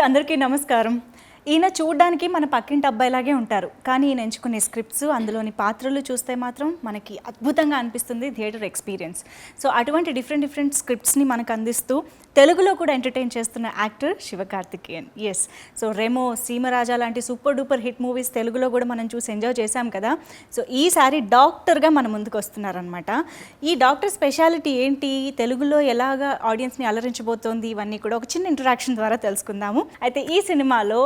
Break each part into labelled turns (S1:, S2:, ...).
S1: అందరికీ నమస్కారం. ఈయన చూడడానికి మన పక్కింటి అబ్బాయిలాగే ఉంటారు, కానీ ఈయన ఎంచుకునే స్క్రిప్ట్స్, అందులోని పాత్రలు చూస్తే మాత్రం మనకి అద్భుతంగా అనిపిస్తుంది థియేటర్ ఎక్స్పీరియన్స్. సో అటువంటి డిఫరెంట్ స్క్రిప్ట్స్ని మనకు అందిస్తూ తెలుగులో కూడా ఎంటర్టైన్ చేస్తున్న actor Sivakarthikeyan. Yes, so Remo, Seemaraja లాంటి సూపర్ డూపర్ హిట్ మూవీస్ తెలుగులో కూడా మనం చూసి ఎంజాయ్ చేశాం కదా. సో ఈసారి డాక్టర్గా మన ముందుకు వస్తున్నారనమాట. ఈ డాక్టర్ స్పెషాలిటీ ఏంటి, తెలుగులో ఎలాగా ఆడియన్స్ని అలరించబోతోంది, ఇవన్నీ కూడా ఒక చిన్న ఇంటరాక్షన్ ద్వారా తెలుసుకుందాము. అయితే ఈ సినిమాలో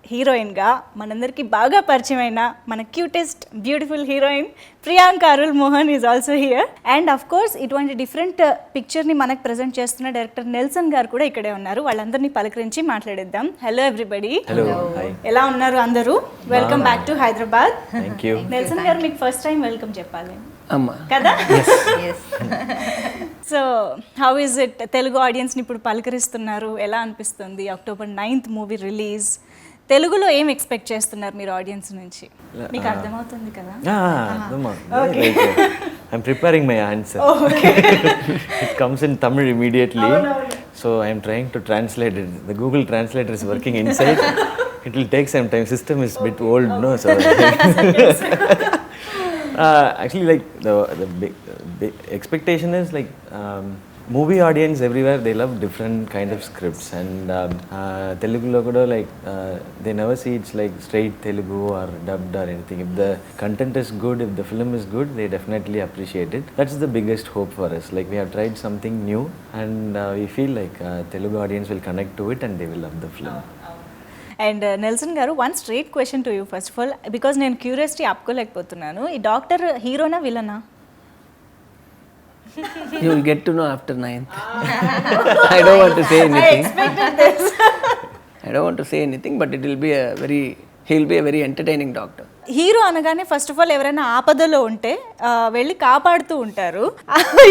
S1: హీరోయిన్గా మనందరికీ బాగా పరిచయమైన మన cutest beautiful heroine Priyanka Arul Mohan is also here. And of course ఇటువంటి డిఫరెంట్ పిక్చర్ని మనకు ప్రజెంట్ చేస్తున్న డైరెక్టర్ నెల్సన్ గారు కూడా ఇక్కడే ఉన్నారు. వాళ్ళందరినీ పలకరించి మాట్లాడేద్దాం. హలో ఎవ్రీబడి, ఎలా ఉన్నారు అందరూ? Welcome back to Hyderabad. Nelson గారు, మీకు ఫస్ట్ టైం వెల్కమ్ చెప్పాలి కదా. So how is it, Telugu ఆడియన్స్ని ఇప్పుడు పలకరిస్తున్నారు, ఎలా అనిపిస్తుంది? October 9th movie release. తెలుగులో ఏం ఎక్స్పెక్ట్ చేస్తున్నారు మీరు ఆడియన్స్ నుంచి? మీకు అర్థమవుతుంది కదా?
S2: I'm preparing my answer. It comes in Tamil immediately. So I'm trying to translate it. The Google Translator is working inside. It will take some time. System is a bit old, no? So actually, like the big expectation is like movie audience everywhere, they love different kind of scripts, and Telugu lo kuda like they never see it's like straight Telugu or dubbed or anything. If the content is good, if the film is good, they definitely appreciate it. That's the biggest hope for us. Like we have tried something new, and we feel like Telugu audience will connect to it and they will love the film.
S1: And Nelson గారు, one straight question to you first of all, because నేను curiosity ఆపుకోలేకపోతున్నాను. ఈ doctor హీరోనా విలనా?
S3: You will get to know after 9th. I don't want to say anything.
S1: I expected this.
S3: I don't want to say anything, but it will be he'll be a very entertaining doctor.
S1: Hero అనగానే first of all ఎవరైనా ఆపదలో ఉంటే వెళ్ళి కాపాడుతూ ఉంటారు.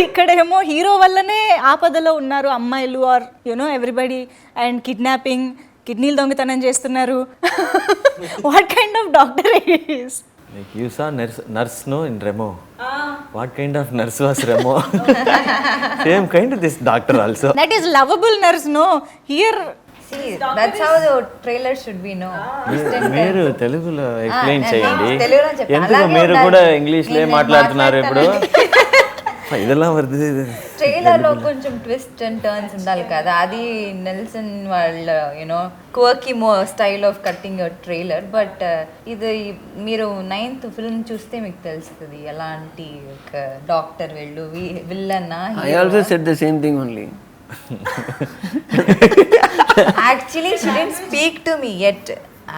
S1: ఇక్కడేమో hero వల్లనే ఆపదలో ఉన్నారు అమ్మాయిలు, are you know everybody, and kidnapping, కిడ్నీలు దొంగతనం చేస్తున్నారు. What kind of doctor is?
S2: Like you saw nurse no in Remo. What kind of nurse was Remo? Same kind of this doctor also.
S1: That is lovable nurse, no? Here,
S4: see, that's how the trailer should be, no?
S2: మీరు తెలుగులో explain చేయండి.
S4: తెలుగులో చెప్పండి.
S2: ఎందుకు మీరు కూడా ఇంగ్లీష్లో మాట్లాడుతున్నారు ఇప్పుడు? ఇదెలా వర్ది
S4: ట్రైలర్ లో కొంచెం ట్విస్ట్ అండ్ టర్న్స్ ఉండాలి కదా. అది నెల్సన్ వాళ్ళ you know quirky style of cutting trailer. But ఇది మీరు 9th ఫిల్మ్ చూస్తే మీకు తెలుస్తుంది ఎలాంటి ఒక డాక్టర్ వెళ్ళు విల్లన్నా.
S3: I also said the same thing only.
S4: Actually she didn't speak to me yet.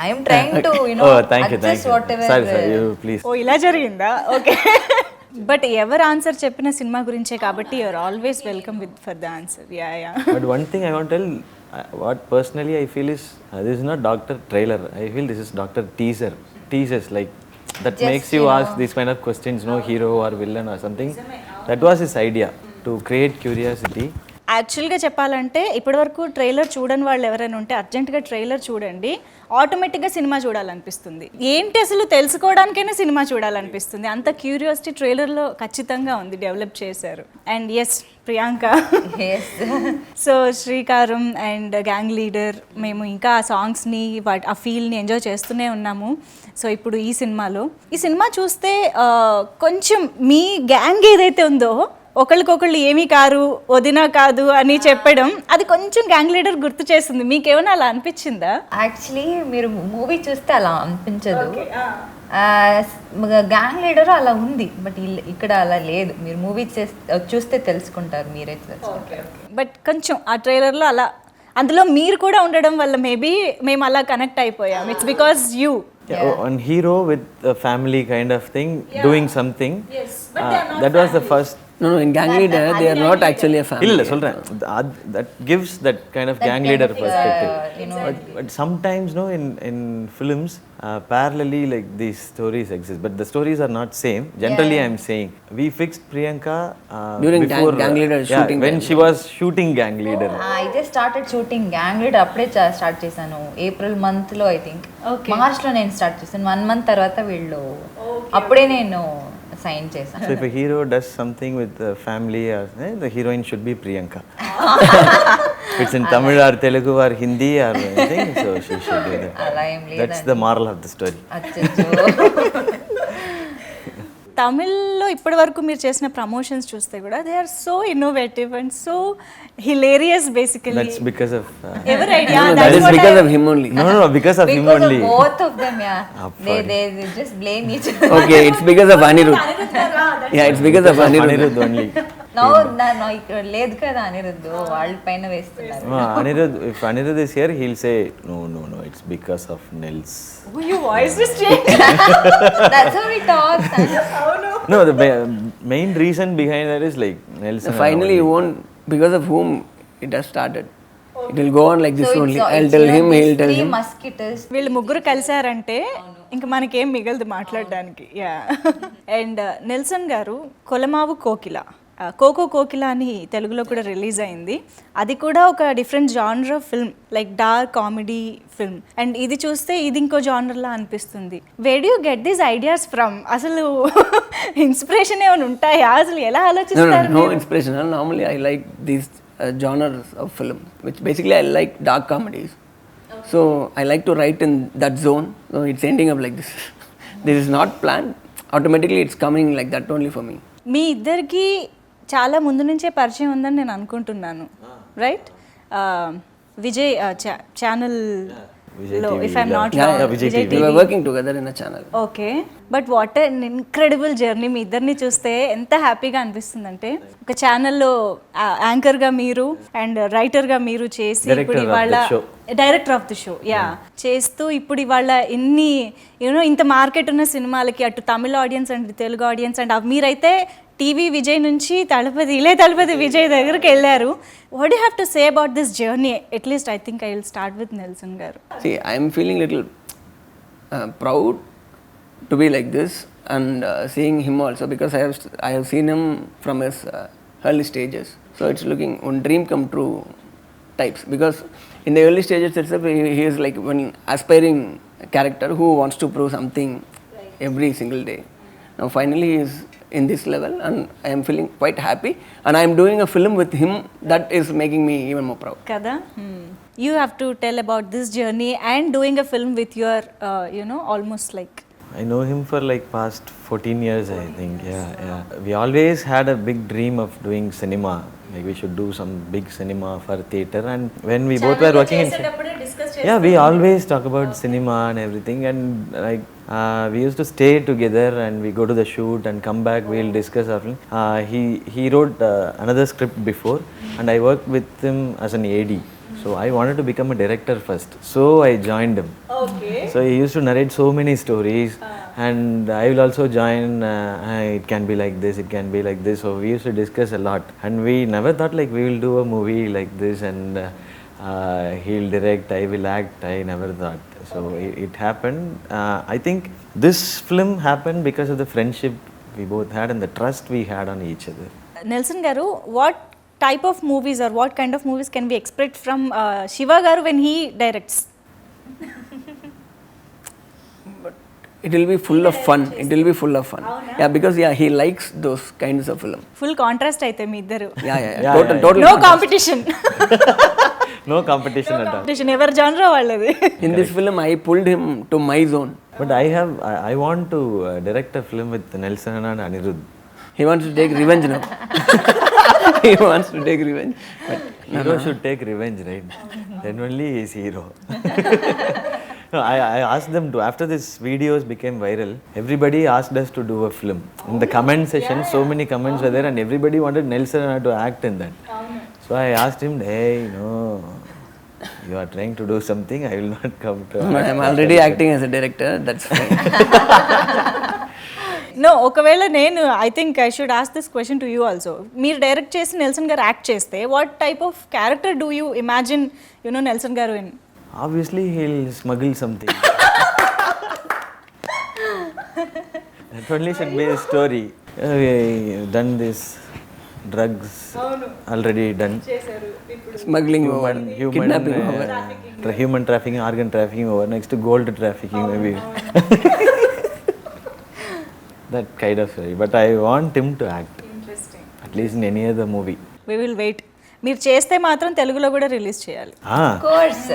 S4: I am trying to
S2: thank you.
S4: whatever.
S2: Sorry, you please.
S1: ఓ ఇలా జరిగిందా? ఓకే. బట్ ఎవరు ఆన్సర్ చెప్పిన సినిమా గురించే కాబట్టి you are always welcome with for the answer. Yeah
S2: But one thing I want to tell, what personally I feel is this is not doctor trailer. I feel this is doctor teasers like that just makes you ask these kind of questions, no hero or villain or something. That was his idea, to create curiosity.
S1: యాక్చువల్గా చెప్పాలంటే ఇప్పటివరకు trailer చూడని వాళ్ళు ఎవరైనా ఉంటే అర్జెంటుగా trailer చూడండి, ఆటోమేటిక్గా సినిమా చూడాలనిపిస్తుంది. ఏంటి అసలు తెలుసుకోవడానికైనా సినిమా చూడాలనిపిస్తుంది. అంత క్యూరియాసిటీ ట్రైలర్లో ఖచ్చితంగా ఉంది, డెవలప్ చేశారు. అండ్ ఎస్, ప్రియాంక, సో శ్రీకారం అండ్ గ్యాంగ్ లీడర్, మేము ఇంకా ఆ సాంగ్స్ని ఆ ఫీల్ని ఎంజాయ్ చేస్తూనే ఉన్నాము. సో ఇప్పుడు ఈ సినిమా చూస్తే కొంచెం మీ గ్యాంగ్ ఏదైతే ఉందో, ఒకళ్ళకొకళ్ళు ఏమీ కారు, వదినా కాదు అని చెప్పడం, అది కొంచెం గ్యాంగ్ లీడర్ గుర్తు చేస్తుంది. మీకేమైనా అలా అనిపించిందా?
S4: యాక్చువల్లీ మీరు మూవీ చూస్తే అలా అనిపించదు. గ్యాంగ్ లీడర్ అలా ఉంది, బట్ ఇక్కడ అలా లేదు. మీరు మూవీ చూస్తే తెలుసుకుంటారు, మీరే తెలుసుకుంటారు.
S1: బట్ కొంచెం ఆ ట్రైలర్లో అలా, అందులో మీరు కూడా ఉండడం వల్ల మేబీ మేము అలా కనెక్ట్ అయిపోయాం. It's because you.
S2: One hero with a family kind of thing, doing something.
S1: Yes, but they are not
S2: that was the first.
S3: No, in gang leader they are not actually a family.
S2: illa solren that gives that kind of gang leader perspective. But sometimes no, in films parallelly like these stories exist, but the stories are not same. Generally I am saying we fixed Priyanka
S3: during
S2: before
S3: gang leader shooting,
S2: when she was shooting gang leader.
S4: I just started shooting gang leader అప్పుడే start చేశాను. April month లో I think, March లో నేను start చేశాను. 1 month తర్వాత వీళ్ళు అప్పుడే నేను సైన్ చేశాను.
S2: So if a hero does something with the family, the heroine should be Priyanka. it's in Tamil or Telugu or Hindi or anything, so she should do that.
S4: అలా ఏం
S2: That's the moral of the story.
S4: అచ్చచ్చో.
S1: తమిళ్లో ఇప్పటి వరకు మీరు చేసిన promotions చూస్తే కూడా they are so innovative and so hilarious basically.
S2: That's because of
S1: ఎవరి idea?
S3: That is because of him only.
S2: no, because of him
S4: Because
S2: only.
S4: of both of them, yeah. They just blame each other.
S3: Okay, it's because of Anirudh. Yeah, it's because of Anirudh.
S2: Anirudh only.
S4: No, ఇక్కడ లేదు కదా అనిరుద్ధు, వాళ్ళ పైన వేస్తున్నారు.
S2: Anirudh, if Anirudh is here, he'll say, no, it's because of Nels.
S1: Your voice is changed.
S4: That's how we talk.
S2: No, the main reason behind that is like Nels.
S3: Finally, you won't, because of whom it has started. It will go on like this
S4: So
S3: only.
S4: it's-
S3: I'll
S4: it's,
S3: tell
S4: you know,
S3: him, he'll
S4: these
S3: tell
S4: three
S3: him.
S4: musketeers.
S1: వీళ్ళు ముగ్గురు కలిసారంటే ఇంకా మనకేం మిగలదు మాట్లాడడానికి. Yeah. And Nelson గారు కొలమావు కోకిల, cocoa కోకిల అని తెలుగులో కూడా రిలీజ్ అయింది. అది కూడా ఒక different genre film, like dark comedy film. And ఇది చూస్తే ఇది ఇంకో జానర్లా అనిపిస్తుంది. Where do you get these ideas from? అసలు ఇన్స్పిరేషన్ ఏమైనా ఉంటాయా? అసలు ఎలా ఆలోచిస్తారు?
S3: No inspiration. Normally, I like these genres of film, which basically I like dark comedies. So I like to write in that zone. So it's ending up like this. This is not planned. Automatically, it's coming like that only for me.
S1: మీ ఇద్దరికి చాలా ముందు నుంచే పరిచయం ఉందని నేను అనుకుంటున్నాను, right? Vijay channel లో, if I'm not wrong,
S2: Vijay
S1: Vijay
S3: We were working together in a channel.
S1: Okay. But what an incredible journey. మీ ఇద్దరిని చూస్తే ఎంత హ్యాపీగా అనిపిస్తుందంటే, ఒక ఛానల్లో యాంకర్గా మీరు అండ్ రైటర్గా మీరు చేసి ఇప్పుడు ఇవాళ director of the show, yeah, చేస్తూ ఇప్పుడు ఇవాళ ఇన్ని యూనో ఇంత మార్కెట్ ఉన్న సినిమాలకి అటు Tamil audience and Telugu audience and మీరైతే టీవీ విజయ్ నుంచి తలపతి విజయ్ దగ్గరికి వెళ్ళారు. What you have to say about this journey? At least I think I will start with Nelson గారు.
S3: See, I am feeling little proud to be like this and seeing him also, because I have seen him from his early stages. So it's looking one dream come true types, because in the early stages itself he is like one aspiring character who wants to prove something every single day. Now finally he is in this level and I am feeling quite happy, and I am doing a film with him that is making me even more proud.
S1: కదా. You have to tell about this journey and doing a film with your you know almost like.
S2: I know him for like past 14 years, I think. Yeah. We always had a big dream of doing cinema. Like we should do some big cinema for theater. And when we both were working in, yeah, we always talk about cinema and everything. And like we used to stay together and we go to the shoot and come back. We'll discuss our film. He wrote another script before, and I worked with him as an AD. So I wanted to become a director first. So I joined him.
S1: Okay.
S2: So he used to narrate so many stories, and I will also join. It can be like this, it can be like this. So we used to discuss a lot, and we never thought like we will do a movie like this, and he'll direct, I will act. I never thought. So it happened. I think this film happened because of the friendship we both had and the trust we had on each other.
S1: Nelson గారు, what type of movies or what kind of movies can we expect from Shiva garu when he directs?
S3: But it will be full of fun. It will be full of fun. Yeah, because he likes those kinds of film.
S1: Full contrast అయితే మీ ఇద్దరు.
S3: Yeah.
S2: Yeah,
S3: Total.
S1: No
S3: contrast.
S1: competition.
S2: No competition at all.
S1: Competition ఎవరి genre వాళ్ళది.
S3: In this film, I pulled him to my zone.
S2: But I want to direct a film with Nelson and Anirudh.
S3: He wants to take revenge now. He wants to take revenge. But
S2: Hero should take revenge, right? Then only he is hero. No, I asked them to, after this videos became viral, everybody asked us to do a film. In the comment section, so many comments were there and everybody wanted Nelson to act in that. So I asked him, hey, no, you are trying to do something, I will not come to
S3: I am already acting as a director. That's fine.
S1: No, ఒకవేళ నేను I think I should ask this question to you also. మీరు direct చేసి నెల్సన్ గారు act చేస్తే what type of character do you imagine you know Nelson గారు in?
S2: Obviously, he'll smuggle something. That only should be a story. We done this, drugs already done.
S3: Smuggling over, kidnapping over.
S2: Human trafficking, organ trafficking over. Next to gold trafficking maybe. That kind of story. But I want him to act.
S1: Interesting.
S2: At least in any other movie.
S1: We will wait. మీరు చేస్తే మాత్రం తెలుగులో కూడా release చేయాలి.
S4: Course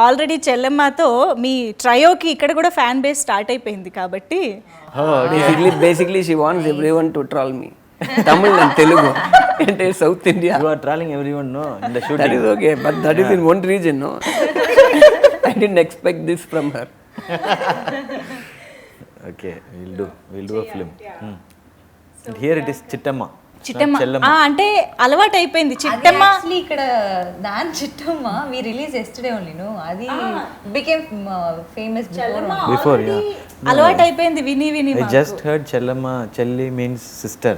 S1: already చెల్లెమ్మతో మీ ట్రయోకి ఇక్కడ కూడా fan base start అయిపోయింది కాబట్టి
S3: basically she wants everyone to troll me. Tamil and Telugu. Entire South India.
S2: You are trolling everyone, no? In the
S3: That
S2: shooting.
S3: is okay, but that is in one region, no? I didn't expect this from her.
S2: Okay, we'll do a film. And here it is Chittamma.
S1: Chittamma
S2: Chellamma.
S1: అంటే అలవాటు అయిపోయింది Chittamma.
S4: Actually ఇక్కడ దాని Chittamma we release yesterday only no అది became famous
S2: Before, yeah.
S1: అలవాటు అయిపోయింది విని విని
S2: I just heard Chellamma. Chelli means sister.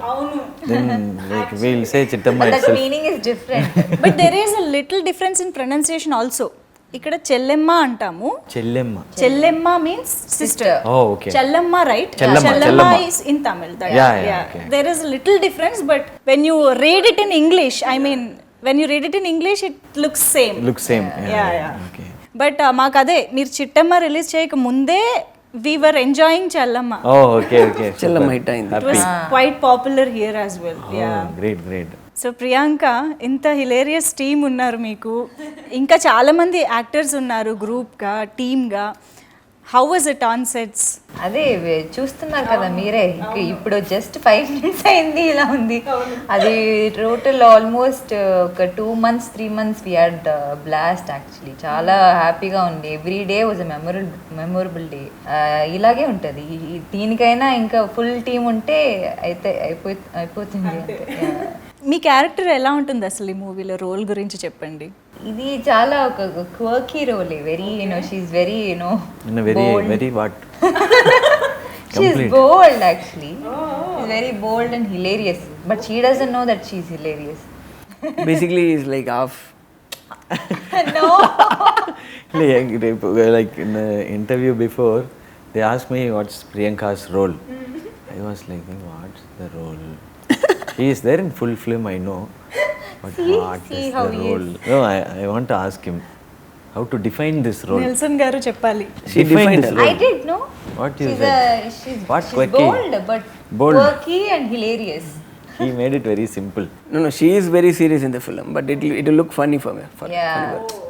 S2: Then like we'll say Chittamma
S4: that
S2: itself.
S4: Meaning is different.
S1: But there is a little difference in pronunciation also. ఇక్కడ చెల్లెమ్మ అంటాము,
S2: Chellamma.
S1: Chellemma means sister.
S2: Oh, okay.
S1: Chellamma right?
S2: Chellamma,
S1: Chellamma
S2: Chellamma.
S1: is in Tamil.
S2: Yeah, okay.
S1: There is a little difference, but when you read it in English, I mean, when you read it in English, it looks same.
S2: Looks same.
S1: Yeah.
S2: Okay.
S1: But మాకు అదే మీరు Chittamma release చేయక ముందే we were enjoying Chellamma.
S2: Oh, okay. Super.
S3: Chellamma hit అయింది.
S1: It was quite popular here as well. Yeah.
S2: Oh, great.
S1: So Priyanka, ఇంత hilarious team ఉన్నారు మీకు, ఇంకా చాలామంది యాక్టర్స్ ఉన్నారు గ్రూప్గా టీమ్గా. How was it on sets?
S4: అదే చూస్తున్నారు కదా మీరే, ఇప్పుడు జస్ట్ 5 minutes అయింది ఇలా ఉంది. అది టోటల్ ఆల్మోస్ట్ ఒక 2 months 3 months we had blast. Actually చాలా హ్యాపీగా ఉంది. Every day was a memorable day. ఇలాగే ఉంటుంది. దీనికైనా ఇంకా ఫుల్ టీమ్ ఉంటే అయితే అయిపోతుంది అంతే.
S1: మీ క్యారెక్టర్ ఎలా ఉంటుంది అసలు ఈ మూవీలో? రోల్ గురించి చెప్పండి.
S4: ఇది చాలా ఒక quirky role. Very she's very
S2: In a very what?
S4: She's
S2: Complete.
S4: Bold actually. She's very bold and hilarious, but she doesn't know that she's hilarious.
S3: Basically, he's like half.
S2: Like in the interview before, they asked me what's Priyanka's role. I was like, what's the role? She is there in full film, I know. But what
S4: see
S2: is
S4: how
S2: the
S4: he
S2: role? No, I want to ask him how to define this role.
S1: Nelson గారు చెప్పాలి.
S3: She defined
S2: this
S3: her
S2: role.
S4: I did know.
S2: What you
S4: She's
S2: said? What
S4: she's
S2: quirky?
S4: bold, but
S2: Bold.
S4: quirky and hilarious.
S2: He made it very simple.
S3: No, she is very serious in the film, but it will look funny for me.
S4: Yeah.
S3: Funny words.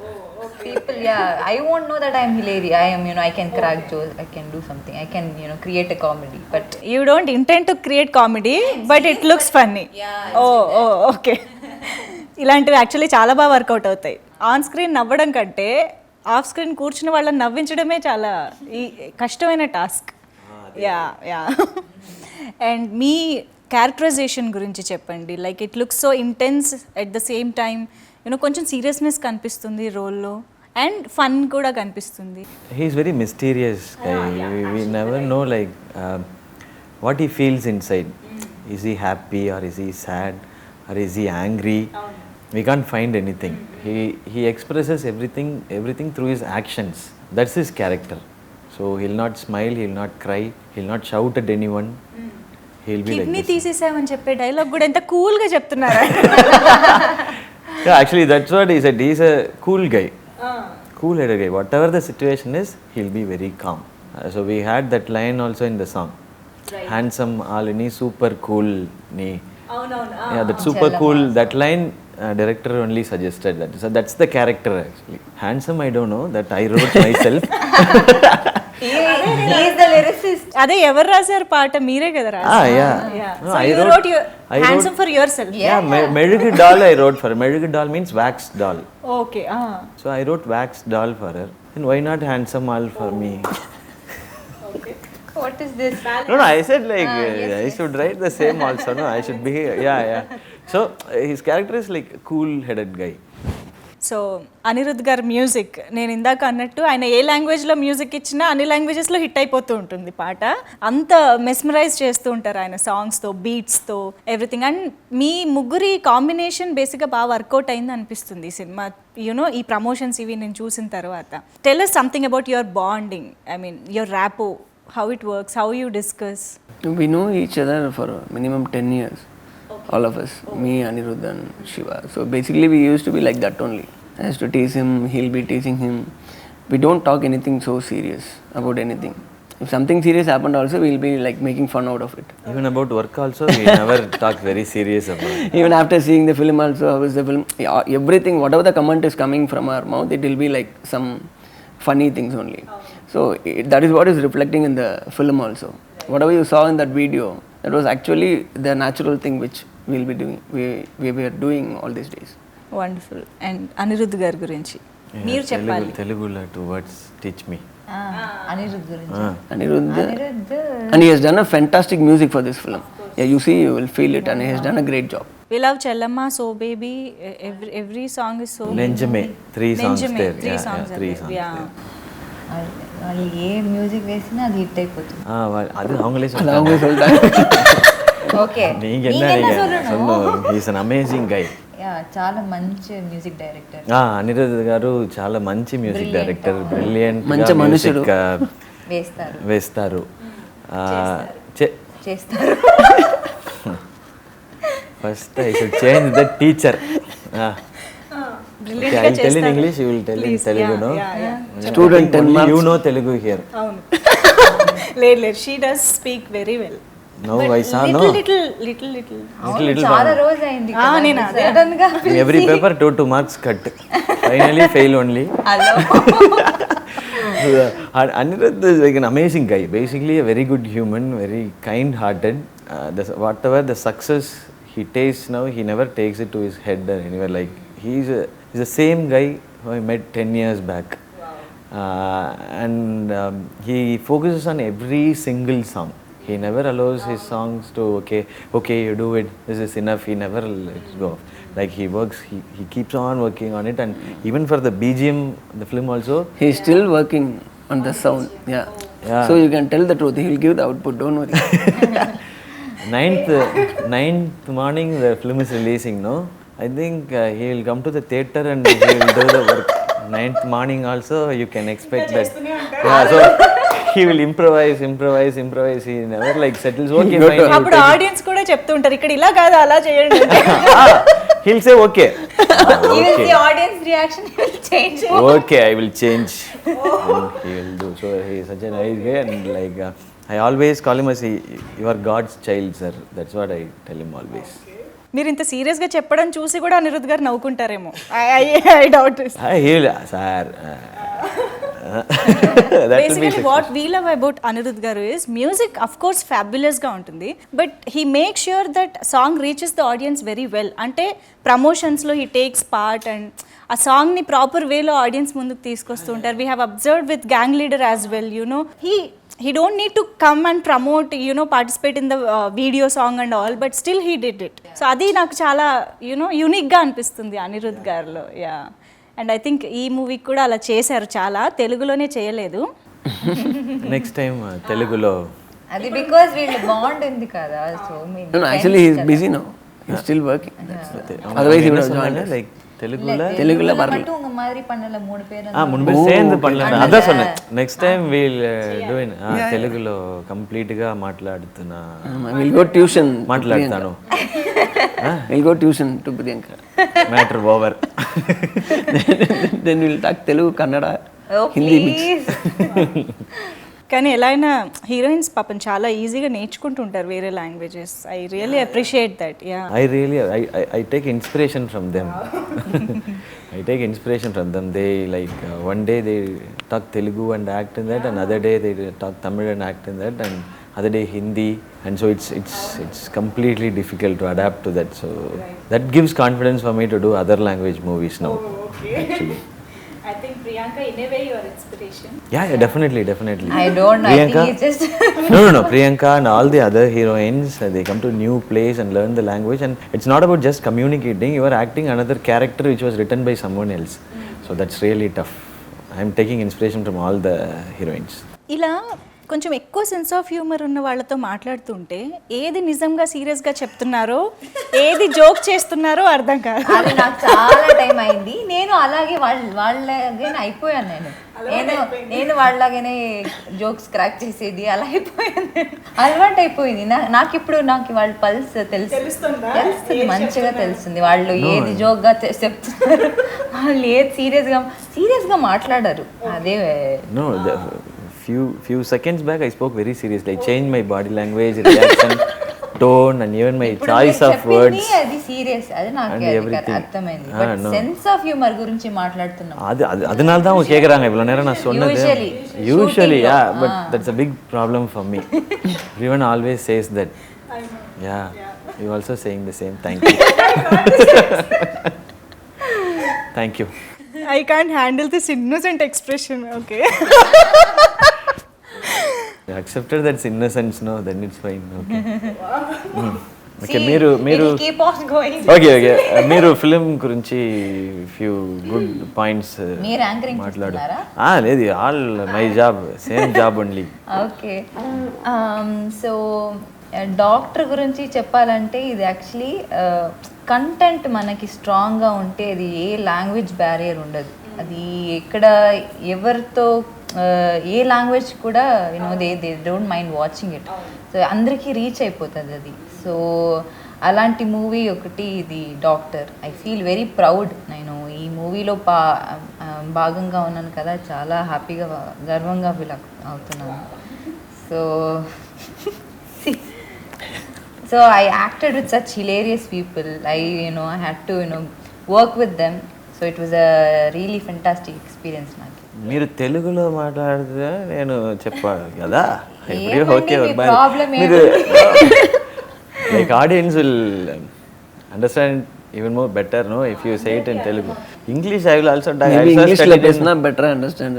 S4: People, I won't know that I'm hilarious. I am, I can crack jokes. I can do something. I can, create a comedy. But
S1: you don't intend to create comedy, but it looks funny. Okay. ఇలాంటివి actually చాలా బాగా work out అవుతాయి. On screen నవ్వడం కంటే off screen కూర్చుని వాళ్ళని నవ్వించడమే చాలా కష్టమైన టాస్క్. యా. అండ్ మీ క్యారెక్టరైజేషన్ గురించి చెప్పండి. Like it looks so intense at the same time, కొంచెం సీరియస్నెస్ కనిపిస్తుంది రోల్లో అండ్ ఫన్ కూడా కనిపిస్తుంది.
S2: He's very mysterious guy. We never know like what he feels inside. Is he happy or is he sad or is he angry? We can't find anything. He expresses everything through his actions. That's his character. So he'll not smile, he'll not cry, he'll not shout at anyone. He'll be like
S1: kidney
S2: this.
S1: తీసేసామని చెప్పే dialogue కూడా ఎంత కూల్గా చెప్తున్నారా?
S2: Yeah, actually that's what he said. He's a cool guy. Cool-headed guy. Whatever the situation is, he'll be very calm. So we had that line also in the song. Handsome, alini, super cool ni. Yeah, that super cool. That line director only suggested that. So that's the character actually. Handsome, I don't know. That I wrote myself.
S4: he is the lyricist.
S1: అదే ఎవరు రాశారు పాట? మీరే కదా రాశారు.
S2: Yeah. No,
S1: So
S2: I
S1: you
S2: wrote-
S1: wrote your
S2: I
S1: handsome for yourself.
S2: Yeah, Merugu doll I wrote for her. Merugu doll means wax doll.
S1: Okay.
S2: So I wrote wax doll for her. And why not handsome all for me?
S4: What is this?
S2: No, I said like I should write the same also. No, I should be yeah. So his character is like a cool-headed guy.
S1: So Anirudh గారి music, నేను ఇందాక అన్నట్టు ఆయన ఏ లాంగ్వేజ్లో music ఇచ్చినా అన్ని లాంగ్వేజెస్లో hit అయిపోతూ ఉంటుంది పాట. అంత మెస్మరైజ్ చేస్తూ ఉంటారు ఆయన సాంగ్స్తో, బీట్స్తో, ఎవ్రీథింగ్. అండ్ మీ ముగ్గురి కాంబినేషన్ బేసిక్గా బాగా వర్కౌట్ అయింది అనిపిస్తుంది ఈ సినిమా. ఈ ప్రమోషన్స్ ఇవి నేను చూసిన తర్వాత. Tell us something about your bonding, I mean your rapport, how it works, how you discuss.
S3: We know each other for minimum 10 years. All of us, me, Anirudh and Shiva. So basically we used to be like that only. I used to tease him, he'll be teasing him. We don't talk anything so serious about anything. If something serious happened also, we'll be like making fun out of it.
S2: Even about work also, we never talk very serious about it.
S3: Even after seeing the film also, how is the film? Yeah, everything, whatever the comment is coming from our mouth, it will be like some funny things only. So that is what is reflecting in the film also. Whatever you saw in that video, that was actually the natural thing which we'll be doing. We were doing all these days.
S1: Wonderful. And Anirudh గారి గురించి మీరు చెప్పాలి.
S2: Telugulo two words teach me.
S4: Anirudh గురించి.
S3: Anirudh.
S4: Anirudh
S3: And he has done a fantastic music for this film. Yeah, you see, you will feel it, and he has done a great job.
S1: We love Chellama, So Baby, every song is so.
S2: Nenjame, 3 songs
S1: Nenjame,
S2: there.
S1: 3
S2: Yeah,
S1: songs
S2: yeah,
S1: are
S2: 3
S1: there.
S2: songs
S1: Yeah.
S2: there.
S4: వాళ్ళు ఏ music వేసినా అది hit అయిపోతుంది.
S2: அது அவங்களே
S3: அது அவங்க சொல்லிட்டாங்க.
S4: Okay
S2: நீங்க என்ன சொல்லணும். He is an amazing guy.
S4: చాలా మంచి మ్యూజిక్ డైరెక్టర్.
S2: అనిరుద్ధ్ గారు చాలా మంచి మ్యూజిక్ డైరెక్టర్, బ్రిలియంట్
S3: మంచి మనుషుడు.
S4: వేస్తారు చేస్తారు.
S2: First I should change the teacher. Okay, I'll tell in English, you will tell in Telugu, no?
S3: Student 10 marks.
S2: You know Telugu here.
S1: అవును. లేదు, she does speak very well.
S2: No, I saw, no.
S1: Little.
S4: చాలా రోజు అయింది.
S1: నేను అదే.
S4: Sudden గా
S2: Every paper 2 marks cut. Finally fail only.
S4: Hello.
S2: Anirudh is like an amazing guy. Basically a very good human, very kind-hearted. Whatever the success he tastes now, he never takes it to his head or anywhere. Like he's the same guy who I met 10 years back. And he focuses on every single song. He never allows his songs to okay you do it, this is enough. He never lets go. Like he works, he keeps on working on it. And even for the BGM, the film also,
S3: He is still working on the sound. Yeah. So you can tell the truth. He will give the output. Don't worry.
S2: 9th morning the film is releasing, no? I think he will come to the theater and he will do the work. 9th morning also you can expect that. Yeah, so he will improvise. He never like settles. Okay, fine.
S1: అప్పుడు audience కూడా చెప్తూ ఉంటారు, ఇక్కడ ఇలా కాదు అలా చేయండి.
S2: He'll say okay.
S4: Even the audience reaction will change.
S2: Okay, I will change. He will do. So he is such a nice guy, and like I always call him as you are God's child, sir. That's what I tell him always.
S1: మీరు ఇంత సీరియస్గా చెప్పడం చూసి కూడా అనిరుద్ధ్ గారు నవ్వుకుంటారేమో. I doubt it.
S2: He'll, sir.
S1: Basically what we love about Anirudh గారు is music of course ఫ్యాబులస్గా ఉంటుంది, but he make sure that song reaches the audience very well. అంటే ప్రమోషన్స్లో హీ టేక్స్ పార్ట్ అండ్ ఆ సాంగ్ని ప్రాపర్ వేలో ఆడియన్స్ ముందుకు తీసుకొస్తూ ఉంటారు. We have observed with gang leader as well, you know he don't need to come and promote, participate in the video song and all, but still he did it. So adi నాకు చాలా unique గా అనిపిస్తుంది అనిరుద్ధ్ గారిలో. Yeah, and I think ఈ movie కూడా అలా చేశారు, చాలా తెలుగులోనే చేయలేదు.
S2: నెక్స్ట్ టైం తెలుగులో.
S4: అది బికాజ్ వీళ్ళు బాండ్ ఉంది కదా. So
S3: No, actually he is busy now. He is still working. Otherwise he would have joined us.
S2: Like தெலுங்குல
S4: மட்டும் உங்க மாதிரி பண்ணல 3 பேர்.
S2: முன்பு சேர்ந்து பண்ணலாம். அதான் சொன்னேன், next time we'll do in తెలుగులో కంప్లీట్ గా మాట్లాడుతున్నా.
S3: We'll go tuition.
S2: మాట్లాడతాను.
S3: We'll go tuition to Priyanka.
S2: Matter over.
S3: Then we'll talk Telugu, Kannada,
S4: Oh,
S3: Hindi mix.
S4: please.
S1: కానీ ఎలా అయినా హీరోయిన్స్ పాపం చాలా ఈజీగా నేర్చుకుంటుంటారు వేరే languages. I really appreciate that. Yeah,
S2: I take inspiration from them. I take inspiration from them. They like one day they talk Telugu and act in that, and other day they talk Tamil and act in that, and other day Hindi, and so it's completely difficult to adapt to that. So that gives confidence for me to do other language movies now. Actually,
S1: I think Priyanka in a way your inspiration.
S2: yeah, definitely.
S4: I don't know. I think it's just
S2: No. Priyanka and all the other heroines, they come to a new place and learn the language, and it's not about just communicating. You are acting another character which was written by someone else. So that's really tough. I'm taking inspiration from all the heroines.
S1: ఇలా కొంచెం ఎక్కువ sense of humour ఉన్న వాళ్ళతో మాట్లాడుతుంటే ఏది నిజంగా సీరియస్గా చెప్తున్నారో ఏది జోక్ చేస్తున్నారో అర్థం కాదు.
S4: అది నాకు చాలా టైం అయింది. నేను అలాగే వాళ్ళలాగే అయిపోయాను. నేను వాళ్ళలాగానే జోక్స్ క్రాక్ చేసేది అలా అయిపోయాను. అలవాటు అయిపోయింది నాకు. ఇప్పుడు నాకు వాళ్ళ పల్స్ తెలుస్తుంది, మంచిగా తెలుస్తుంది. వాళ్ళు ఏది జోక్గా చెప్తున్నారు, వాళ్ళు ఏది సీరియస్గా మాట్లాడారు. అదే
S2: No, few seconds back I spoke very seriously. I changed my body language, reaction, tone, and even my
S4: ఇప్పుడు
S2: choice
S4: మీరు
S2: of
S4: చెప్పింది
S2: words.
S4: అది సీరియస్, అది నాకు
S2: And
S4: అది
S2: everything.
S4: అర్థమైంది.
S2: Ah,
S4: but
S2: no.
S4: Sense of humour గురించి மாట్లాడుతున్నాం.
S2: அதனால தான் அவங்க கேக்குறாங்க இவ்வளவு நேரம் நான் சொன்னது.
S4: Usually,
S2: Usually,
S4: shooting
S2: yeah,
S4: lo.
S2: but that's a big problem for me. Everyone always says that. Yeah, you also saying the same. Thank you. Thank you.
S1: I can't handle this innocent expression. Okay.
S2: I accepted that's innocence, no, then it's fine. Okay. Okay,
S4: See,
S2: మీరు
S4: it will keep on going.
S2: Okay మీరు film గురించి few good points
S4: మీరు anchoring
S2: మాట్లాడు.
S4: చేస్తున్నారా?
S2: లేదు, all my job, same job only.
S4: Okay, so doctor గురించి చెప్పాలంటే ఇది యాక్చువల్లీ కంటెంట్ మనకి స్ట్రాంగ్గా ఉంటే అది ఏ లాంగ్వేజ్ బ్యారియర్ ఉండదు. అది ఎక్కడ ఎవరితో ఏ లాంగ్వేజ్ కూడా you know they don't mind watching it. So అందరికీ రీచ్ అయిపోతుంది అది. సో అలాంటి మూవీ ఒకటి ఇది doctor. I feel very proud. నేను ఈ మూవీలో భాగంగా ఉన్నాను కదా, చాలా హ్యాపీగా గర్వంగా ఫీల్ అవుతున్నాను. So I acted with such hilarious people. I had to work with them. So it was a really fantastic experience నాకు.
S2: మీరు తెలుగులో మాట్లాడితే నేను చెప్పాలి కదా.
S4: ఏమండి
S2: ఓకే,
S4: మీ problem
S2: మీరు like audience will understand even more better, no, if you say it in Telugu. English I will also die.
S3: Maybe English like is not better understand.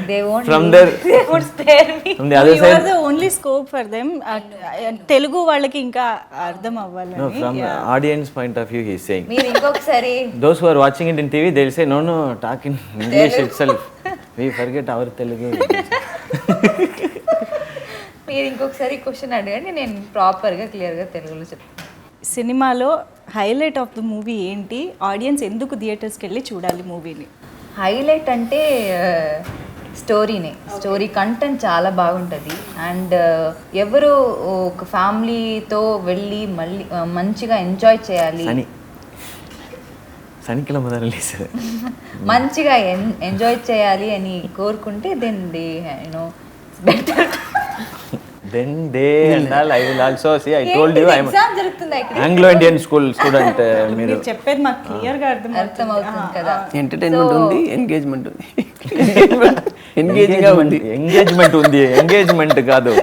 S4: They won't
S2: from
S4: leave.
S2: their
S4: They won't spare me.
S2: from the other
S1: You
S2: side,
S1: are the only scope for them. Telugu వాళ్ళకి ఇంకా అర్థం అవ్వాలని.
S2: no, from the audience point of view he is saying.
S4: మీరు ఇంకొకసారి
S2: Those who are watching it in TV, they will say, no, talk in English itself. We forget our Telugu.
S4: మీరు ఇంకొకసారి question అడగండి, నేను ప్రాపర్గా క్లియర్గా తెలుగులో చెప్తాను.
S1: సినిమాలో హైలైట్ ఆఫ్ ద మూవీ ఏంటి? ఆడియన్స్ ఎందుకు థియేటర్స్కి వెళ్ళి చూడాలి మూవీని?
S4: హైలైట్ అంటే స్టోరీనే. స్టోరీ కంటెంట్ చాలా బాగుంటుంది. అండ్ ఎవరు ఒక ఫ్యామిలీతో వెళ్ళి మళ్ళీ మంచిగా ఎంజాయ్ చేయాలి,
S2: சனிக்கிழமை தான் ரிலீஸ்,
S4: మంచిగా ఎంజాయ్ చేయాలి అని కోరుకుంటే then they better.
S2: then they and all I will also see. I told you I am
S4: exam జరుగుతుంది ఇక్కడ.
S2: Anglo-Indian school student.
S1: మీరు చెప్పేది మాకు క్లియర్గా
S4: అర్థమవుతుంది కదా.
S3: ఎంటర్టైన్మెంట్ ఉంది, ఎంగేజ్మెంట్ ఉంది. ఎంగేజింగ్ ఉంది,
S2: ఎంగేజ్మెంట్ ఉంది, ఎంగేజ్మెంట్ కాదు,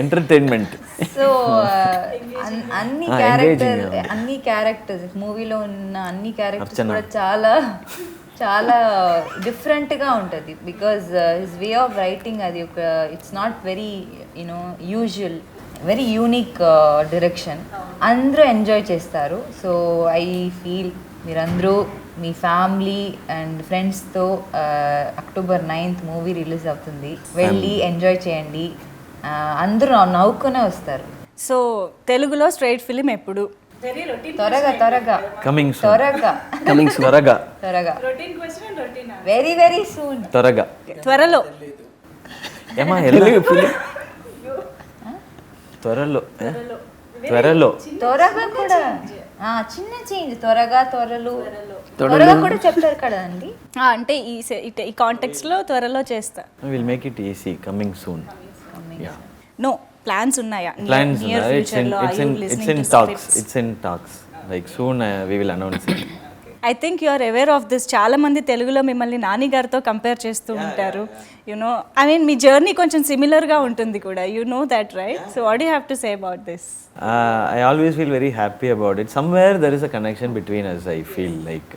S2: ఎంటర్టైన్మెంట్.
S4: సో అన్ని క్యారెక్టర్స్ మూవీలో ఉన్న అన్ని క్యారెక్టర్స్ కూడా చాలా చాలా డిఫరెంట్గా ఉంటుంది. Because his way of writing అది ఒక it's not very usual, very unique direction. అందరూ ఎంజాయ్ చేస్తారు. సో ఐ ఫీల్ మీరందరూ మీ ఫ్యామిలీ అండ్ ఫ్రెండ్స్తో అక్టోబర్ 9th మూవీ రిలీజ్ అవుతుంది, వెళ్ళి ఎంజాయ్ చేయండి. అందరూ నవ్వుకునే వస్తారు.
S1: సో తెలుగులో స్ట్రైట్ ఫిలిం ఎప్పుడు?
S4: త్వరగా
S2: కమింగ్ సూన్,
S4: త్వరగా వెరీ వెరీ సూన్.
S1: త్వరలో
S2: ఏమా తెలుగు ఫిలిం త్వరలో
S4: త్వరగా కూడా చిన్న చేంజ్. త్వరగా కూడా చెప్తారు కదా అండి.
S1: అంటే ఈ కాంటెక్స్లో త్వరలో చేస్తా.
S2: Will make it easy. Coming soon.
S1: No plans ఉన్నాయా?
S2: Plans,
S1: నియర్ ఫ్యూచర్లో
S2: it's in talks. Like soon we will announce it.
S1: I think you are aware of this. చాలా మంది తెలుగులో మిమ్మల్ని నాని గారితో కంపేర్ చేస్తూ ఉంటారు. యునో ఐ మీన్ మీ జర్నీ కొంచెం సిమిలర్గా ఉంటుంది కూడా. You know that, right? So what you have to say about this?
S2: I always feel very happy about it. Somewhere there is a connection between us, I feel like.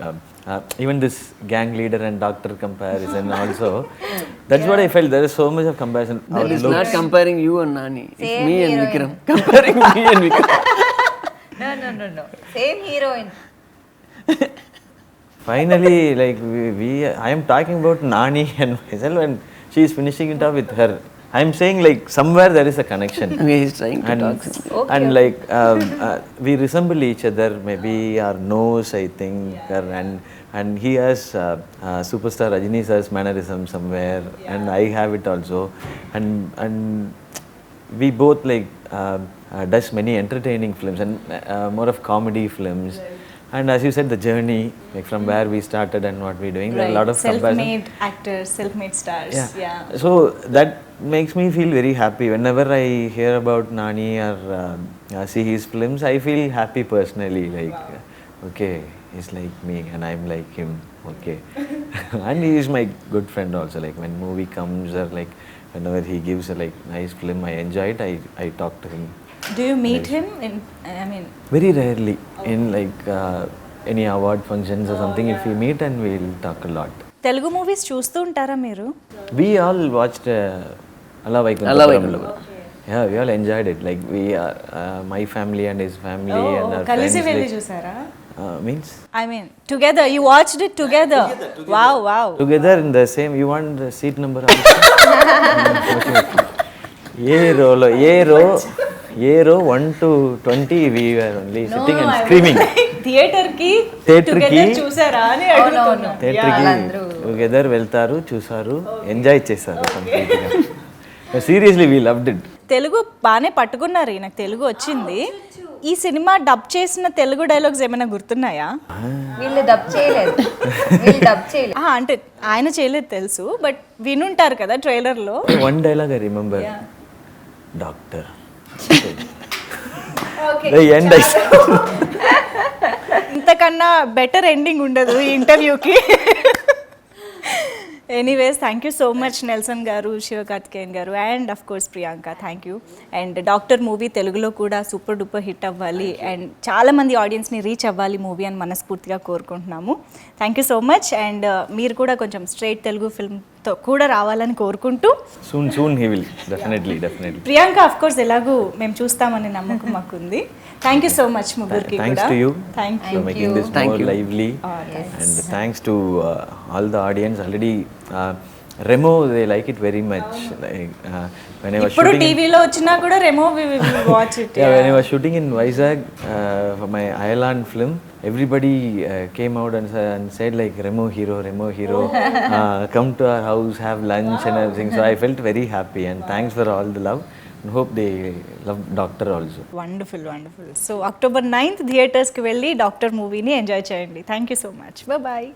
S2: Even this gang leader and doctor comparison also, that's what I felt. There is so much of comparison.
S3: That is not comparing you and Nani. It's
S4: Same
S3: me and
S4: heroine.
S3: Vikram. Comparing me and Vikram.
S4: No. Same heroine.
S2: Finally, like I am talking about Nani and myself, and she is finishing it off with her. I am saying like somewhere there is a connection.
S3: Okay, he's trying to talk.
S2: And like we resemble each other, maybe our nose, I think, and he has superstar Rajini sir's mannerism somewhere, and I have it also, and we both like does many entertaining films and more of comedy films, And as you said, the journey, like from where we started and what we're doing, there are a lot of comparison.
S1: Self-made actors, self-made stars. Yeah.
S2: So that makes me feel very happy. Whenever I hear about Nani or see his films, I feel happy personally. Like, okay, he's like me and I'm like him. Okay. And he is my good friend also. Like when movie comes or like whenever he gives a like nice film, I enjoy it. I talk to him.
S1: Do you meet him in, I mean,
S2: Very rarely in like any award functions or something. If we meet and we'll talk a lot.
S1: Telugu movies చూస్తూ ఉంటారా మీరు?
S2: We all watched Alla
S3: Alla
S2: Vaikunthapuramalu.
S3: Vaikunthapuramu.
S2: Yeah, we all enjoyed it. Like we are, my family and his family and our
S1: కలిసి
S2: friends.
S1: వెళ్ళి
S2: Like,
S1: చూసారా?
S2: means
S1: I mean, together. You watched it together. Wow, wow.
S2: together in the same. You want the seat number? A row 1 to 20. We were only sitting and screaming.
S1: Theatre కి
S2: Theatre కి
S1: together చూసారా అని అడుగుతున్నా.
S2: Theatre కి together వెళ్తారు, చూసారు, enjoy చేశారు కంప్లీట్గా. Seriously we loved it.
S1: Telugu బాగానే పట్టుకున్నారు, నాకు తెలుగు వచ్చింది. ఈ సినిమా డబ్ చేసిన తెలుగు డైలాగ్స్ ఏమైనా గుర్తున్నాయా?
S4: వీళ్ళు డబ్ చేయలేదు.
S1: అంటే ఆయన చేయలేదు తెలుసు, బట్ వినుంటారు కదా ట్రైలర్లో.
S2: One dialogue I remember, doctor.
S1: ఇంతకన్నా బెటర్ ఎండింగ్ ఉండదు ఈ ఇంటర్వ్యూకి. Anyways, thank you so much Nelson గారు, శివకార్తికేయన్ గారు, and of course Priyanka. Thank you. And doctor movie తెలుగులో కూడా సూపర్ డూపర్ హిట్ అవ్వాలి అండ్ చాలామంది ఆడియన్స్ని రీచ్ అవ్వాలి మూవీ అని మనస్ఫూర్తిగా కోరుకుంటున్నాము. Thank you so much. And మీరు కూడా కొంచెం స్ట్రైట్ తెలుగు ఫిల్మ్తో కూడా రావాలని కోరుకుంటూ,
S2: soon he will definitely.
S1: Priyanka of course ఎలాగూ మేము చూస్తామనే నమ్మకం మాకుంది. థ్యాంక్ యూ సో మచ్ ముగ్గురికి
S2: Thanks
S1: కూడా.
S2: to you
S1: thank
S2: for
S1: you.
S2: making this more lively. And thanks to all the audience. Already Remo, they like it very much. Like when I was
S1: ఇప్పుడు
S2: shooting
S1: టీవీలో వచ్చినా కూడా Remo watch it.
S2: when I was shooting in Vizag for my Ireland film, everybody came out and said like Remo hero, come to our house, have lunch and everything. So I felt very happy and thanks for all the love. And hope they love Doctor also.
S1: Wonderful. So October 9th థియేటర్స్కి వెళ్ళి doctor మూవీని enjoy చేయండి. Thank you so much. Bye.